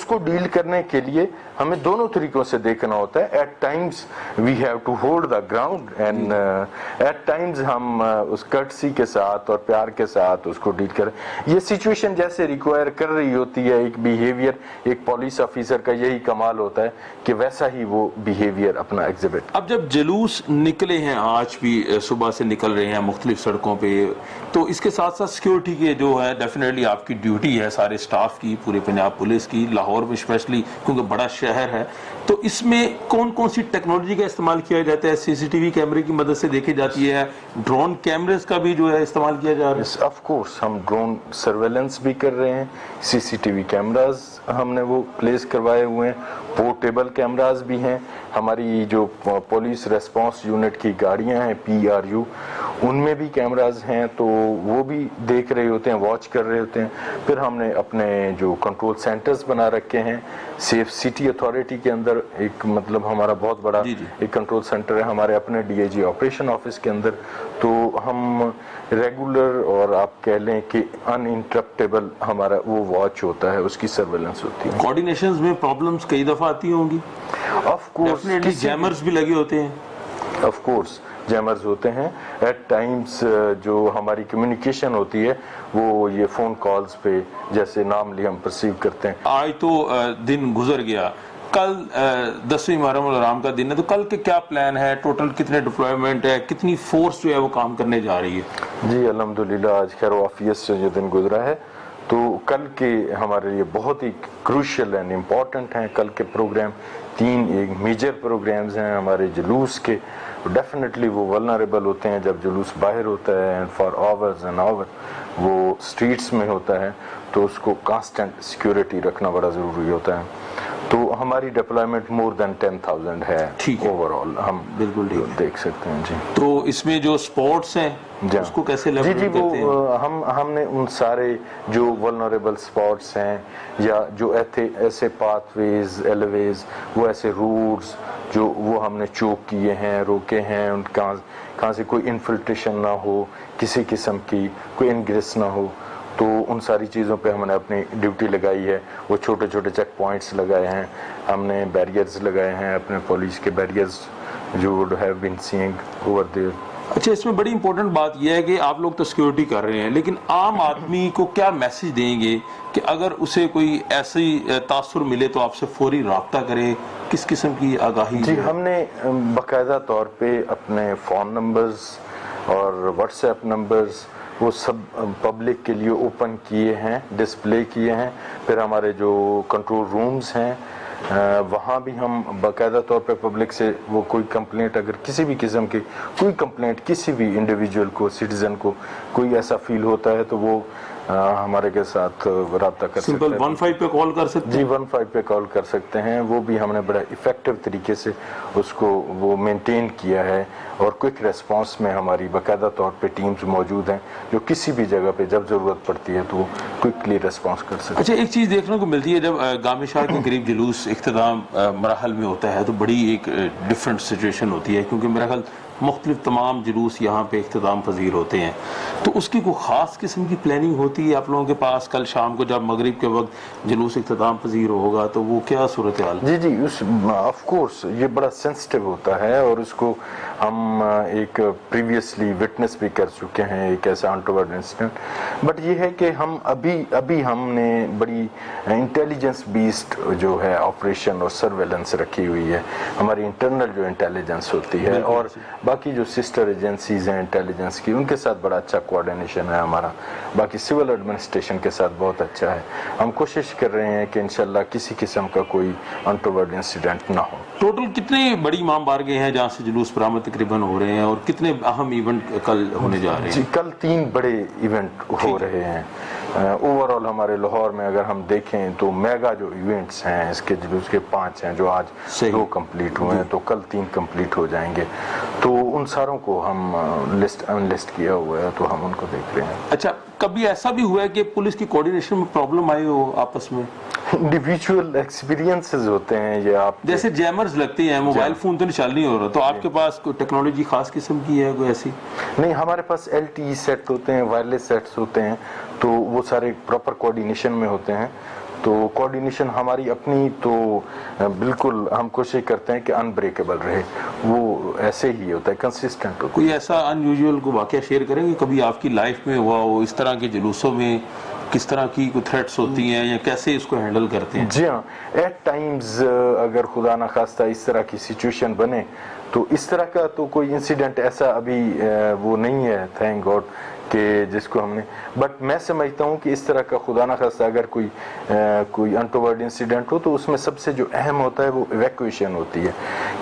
کو ڈیل کرنے کے لیے ہمیں دونوں طریقوں سے دیکھنا ہوتا ہے. At times we have to hold the ground and at times ہم اس کرٹسی کے ساتھ اور پیار کے ساتھ اس کو ڈیل کریں. یہ سچویشن جیسے ریکوائر کر رہی ہوتی ہے, ایک بیہیویئر ایک پولیس آفیسر کا یہی کمال ہوتا ہے کہ ویسا ہی وہ بیہیویئر اپنا ایگزیبٹ. اب جب جلوس نکلے ہیں, آج بھی صبح سے نکل رہے ہیں مختلف سڑکوں پہ, تو اس کے ساتھ ساتھ سیکیورٹی کے جو ہے ڈیفینیٹلی آپ کی ڈیوٹی ہے سارے سٹاف کی, پورے پنجاب پولیس کی, لاہور میں اسپیشلی کیونکہ بڑا شہر ہے, تو اس میں کون کون سی ٹیکنالوجی کا استعمال کیا جاتا ہے؟ سی ٹی وی کیمرے کی مدد سے دیکھی جاتی ہے, ڈرون کیمرز کا بھی جو ہے استعمال کیا جا رہا ہے؟ آف کورس ہم ڈرون سرویلنس بھی کر رہے ہیں, سی ٹی وی کیمراز ہم نے وہ پلیس کروائے ہوئے ہیں, پورٹیبل کیمراز بھی ہیں. ہماری جو پولیس ریسپانس یونٹ کی گاڑیاں ہیں PRU, ان میں بھی کیمراز ہیں, تو وہ بھی دیکھ رہے ہوتے ہیں, واچ کر رہے ہوتے ہیں. پھر ہم نے اپنے جو کنٹرول سینٹرز بنا رکھے ہیں سیف سٹی اتھارٹی کے اندر, ایک مطلب ہمارا بہت بڑا ایک کنٹرول سینٹر ہے ہمارے اپنے DIG آپریشن آفس کے اندر. تو ہم ریگولر اور آپ کہہ لیں کہ ان انٹرپٹیبل ہمارا وہ واچ ہوتا ہے, اس کی سرویلنس ہوتی ہے. کوارڈینیشنز میں پرابلمز کئی دفعہ آتی ہوں گی, آف کورس جیمرز بھی لگے ہوتے ہیں. آف کورس جیمرز ہوتے ہیں. ایٹ ٹائمز جو ہماری کمیونیکیشن ہوتی ہے وہ یہ فون کالز پہ جیسے نارملی ہم پرسیو کرتے ہیں. آج تو دن گزر گیا, کل 10ویں محرم الحرام کا دن ہے, تو کل کے کیا پلان ہے؟ ٹوٹل کتنے ڈپلوائمنٹ ہے, کتنی فورس جو ہے وہ کام کرنے جا رہی ہے؟ جی الحمدللہ آج خیر و عافیت سے جو دن گزرا ہے, تو کل کے ہمارے لیے بہت ہی کروشل اینڈ امپورٹنٹ ہیں. کل کے پروگرام 3 ایک میجر پروگرامز ہیں ہمارے جلوس کے. ڈیفینیٹلی وہ ولنریبل ہوتے ہیں جب جلوس باہر ہوتا ہے, and for hours and hour وہ اسٹریٹس میں ہوتا ہے, تو اس کو کانسٹنٹ سیکیورٹی رکھنا بڑا ضروری ہوتا ہے. تو ہماری ڈپلائمنٹ مور دین 10,000 ہے اوور آل, ہم بالکل دیکھ سکتے ہیں. جی تو اس میں جو سپورٹس ہیں اس کو کیسے جی وہ ہم نے ان سارے جو ولنریبل سپاٹس ہیں یا جو ایسے پاتھ ویز ایلویز, وہ ایسے روٹس جو وہ ہم نے چوک کیے ہیں, روکے ہیں, ان کہاں سے کوئی انفلٹریشن نہ ہو, کسی قسم کی کوئی انگریس نہ ہو, تو ان ساری چیزوں پہ ہم نے اپنی ڈیوٹی لگائی ہے. وہ چھوٹے چھوٹے چیک پوائنٹس لگائے ہیں ہم نے, بیریئرز لگائے ہیں اپنے پولیس کے بیریئرز جو would have been seeing over there. اچھا, اس میں بڑی امپورٹنٹ بات یہ ہے کہ آپ لوگ تو سیکیورٹی کر رہے ہیں, لیکن عام آدمی کو کیا میسج دیں گے کہ اگر اسے کوئی ایسی تاثر ملے تو آپ سے فوری رابطہ کرے, کس قسم کی آگاہی؟ جی ہم نے باقاعدہ طور پہ اپنے فون نمبرز اور واٹس ایپ نمبرز وہ سب پبلک کے لیے اوپن کیے ہیں, ڈسپلے کیے ہیں. پھر ہمارے جو کنٹرول رومز ہیں وہاں بھی ہم باقاعدہ طور پہ پبلک سے وہ کوئی کمپلینٹ, اگر کسی بھی قسم کی کوئی کمپلینٹ کسی بھی انڈیویجول کو, سٹیزن کو کوئی ایسا فیل ہوتا ہے تو وہ ہمارے کے ساتھ رابطہ کر سکتے ہیں. سمپل 15 پہ کال کر سکتے ہیں. جی 15 پہ کال کر سکتے ہیں. وہ بھی ہم نے بڑا ایفیکٹو طریقے سے اس کو وہ مینٹین کیا ہے, اور کوئک ریسپانس میں ہماری باقاعدہ طور پہ ٹیمز موجود ہیں جو کسی بھی جگہ پہ جب ضرورت پڑتی ہے تو وہ کوئکلی ریسپانس کر سکتے ہیں. اچھا, ایک چیز دیکھنے کو ملتی ہے جب گام شہر کے قریب جلوس اختتام مراحل میں ہوتا ہے تو بڑی ایک ڈفرینٹ سچویشن ہوتی ہے, کیونکہ میرا خیال مختلف تمام جلوس یہاں پہ اختتام پذیر ہوتے ہیں, تو اس کی کوئی خاص قسم کی پلاننگ ہوتی ہے آپ لوگوں کے پاس؟ کل شام کو جب مغرب کے وقت جلوس اختتام پذیر ہوگا تو وہ کیا صورتحال؟ جی آف کورس یہ بڑا سینسٹیو ہوتا ہے, اور اس کو ہم ایک پریویسلی وٹنس بھی کر چکے ہیں ایک ایسا انٹروورڈ انسیڈنٹ. بٹ یہ ہے کہ ہم ابھی ہم نے بڑی انٹیلیجنس بیسڈ جو ہے آپریشن اور سرویلنس رکھی ہوئی ہے. ہماری انٹرنل جو انٹیلیجنس ہوتی ہے اور باقی جو سسٹر ایجنسیز ہیں انٹیلیجنس کی, ان کے ساتھ بڑا اچھا کوآرڈینیشن ہے ہمارا. باقی سول ایڈمنسٹریشن کے ساتھ بہت اچھا ہے. ہم کوشش کر رہے ہیں کہ انشاءاللہ کسی قسم کا کوئی انٹروورڈ انسیڈنٹ نہ ہو. ٹوٹل کتنے بڑی امام بارگاہیں ہیں جہاں سے جلوس برآمد تقریباً ہو رہے ہیں, اور کتنے اہم ایونٹ کل ہونے جا رہے ہیں؟ جی کل 3 بڑے ایونٹ ہو رہے ہیں. اوور آل ہمارے لاہور میں اگر ہم دیکھیں تو میگا جو ایونٹس ہیں اس کے جلوس کے 5 ہیں, جو آج 2 کمپلیٹ ہوئے ہیں, تو کل 3 کمپلیٹ ہو جائیں گے. تو ان ساروں کو ہم لسٹ کیا ہوا ہے, تو ہم ان کو دیکھ رہے ہیں. اچھا, कभी ऐसा भी हुआ है कि पुलिस की कोऑर्डिनेशन में प्रॉब्लम आई हो आपस में? इंडिविजुअल एक्सपीरियंसेस होते हैं ये आप जैसे जैमर्स लगते हैं, मोबाइल फोन तो नहीं नहीं हो रहा, तो आपके पास कोई टेक्नोलॉजी खास किस्म की है कोई ऐसी? नहीं, हमारे पास LTE सेट होते हैं, वायरलेस सेट्स होते हैं, तो वो सारे प्रॉपर कोऑर्डिनेशन में होते हैं। तो कोऑर्डिनेशन हमारी अपनी तो बिल्कुल हम कोशिश करते हैं कि अनब्रेकेबल रहे, वो ऐसे ही होता है, कंसिस्टेंट होता है। कोई ऐसा अनयूजुअल को वाकया शेयर करेंगे कभी आपकी लाइफ में हुआ हो, इस तरह के जुलूसों में किस तरह की कोई थ्रेट्स होती हैं या कैसे इसको हैंडल करते हैं? जी हाँ, एट टाइम्स अगर खुदा न खास्ता इस तरह की सिचुएशन बने तो इस तरह का तो कोई इंसिडेंट ऐसा अभी वो नहीं है, थैंक गॉड, कि जिसको हमने, बट मैं समझता हूँ कि इस तरह का खुदा न खास्ता अगर कोई अनटोवर्ड इंसिडेंट हो तो उसमें सबसे जो अहम होता है वो इवैक्यूएशन होती है,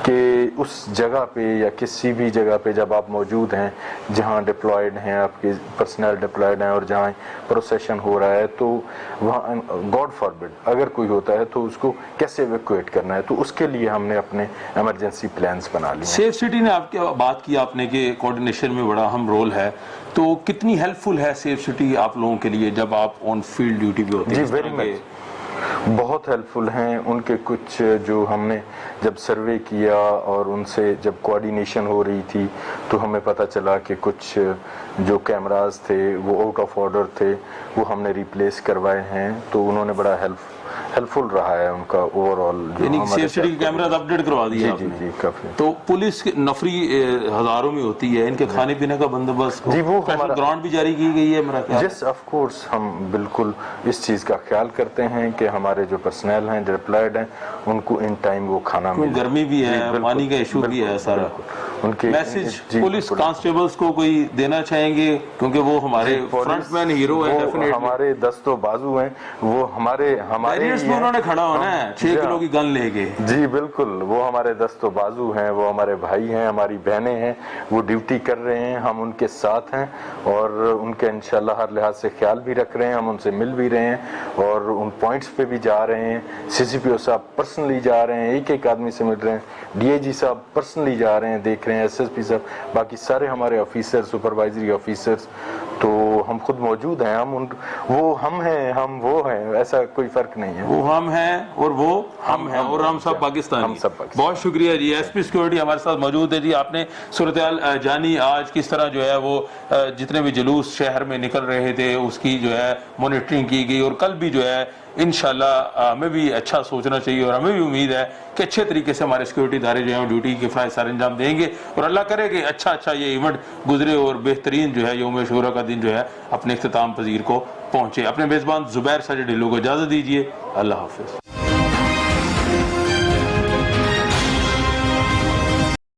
कि उस जगह पे या किसी भी जगह पे जब आप मौजूद हैं जहाँ डिप्लॉयड हैं, आपके पर्सनल डिप्लॉयड हैं और जहाँ प्रोसेशन हो रहा है, तो वहाँ गॉड फॉरबिड अगर कोई होता है तो उसको कैसे इवैक्यूएट करना है, तो उसके लिए हमने अपने इमरजेंसी प्लान्स बना लिए। सेफ सिटी ने आपकी बात की आपने कि कोऑर्डिनेशन में बड़ा अहम रोल है, तो कितनी हेल्पफुल है सेफ सिटी आप लोगों के लिए जब आप ऑन फील्ड ड्यूटी पे होते हैं? जी वेरी मच, बहुत हेल्पफुल हैं। उनके कुछ जो हमने जब सर्वे किया और उनसे जब कोऑर्डिनेशन हो रही थी तो हमें पता चला कि कुछ जो कैमरास थे वो आउट ऑफ ऑर्डर थे, वो हमने रिप्लेस करवाए हैं, तो उन्होंने बड़ा हेल्पफुल रहा है उनका ओवरऑल। यानी सेफ सिटी के कैमरास अपडेट करवा दिए जी जी काफी। तो पुलिस की नफरी हजारों में होती है, इनके खाने पीने का बंदोबस्त जी वो हमारा ग्रांट भी जारी की गई है मेरा ख्याल? यस ऑफ कोर्स, हम बिल्कुल इस चीज़ का ख्याल करते हैं कि हमारे जो पर्सनल हैं डिप्लॉयड हैं उनको इन टाइम वो खाना मिले। गर्मी भी है, पानी का इशू भी है सारा। उनके मैसेज पुलिस कांस्टेबल्स को कोई देना चाहेंगे, क्योंकि वो हमारे फ्रंटमैन हीरो हैं, डेफिनेटली हमारे दस्तों बाजू हैं, वो हमारे में उन्होंने खड़ा होना है 6 किलो की गन लेके। जी बिल्कुल, वो हमारे दस्तों बाजू हैं, वो हमारे भाई हैं, हमारी बहनें हैं, वो ड्यूटी कर रहे हैं, हम उनके साथ हैं और उनके इंशाल्लाह हर लिहाज से ख्याल भी रख रहे हैं, हम उनसे मिल भी रहे हैं और उन पॉइंट्स पे भी जा रहे हैं। CCPO साहब पर्सनली जा रहे हैं, एक एक आदमी से मिल रहे हैं, DIG साहब पर्सनली जा रहे हैं, देख रहे हैं, SSP साहब, बाकी सारे हमारे ऑफिसर, सुपरवाइजरी ऑफिसर्स, तो हम खुद मौजूद हैं। वो हम हैं, हम वो हैं, ऐसा कोई फर्क नहीं है। वो हम हैं और वो हम हैं और हम सब पाकिस्तानी। हम सब पाकिस्तानी। बहुत शुक्रिया जी। SP सिक्योरिटी हमारे साथ मौजूद है जी। आपने सूरत-ए-हाल जानी आज किस तरह जो है वो जितने भी जुलूस शहर में निकल रहे थे उसकी जो है मॉनिटरिंग की गई और कल भी जो है इंशाल्लाह हमें भी अच्छा सोचना चाहिए और हमें भी उम्मीद है कि अच्छे तरीके से हमारे सिक्योरिटी इदारे जो हैं ड्यूटी के फराइज़ सर अंजाम देंगे और अल्लाह करे कि अच्छा ये इवेंट गुजरे और बेहतरीन जो है यौम शुरा का दिन जो है अपने इख्तिताम पजीर को पहुंचे। अपने मेज़बान ज़ुबैर साजिद ढिल्लों को इजाज़त दीजिए। अल्लाह हाफ़िज़।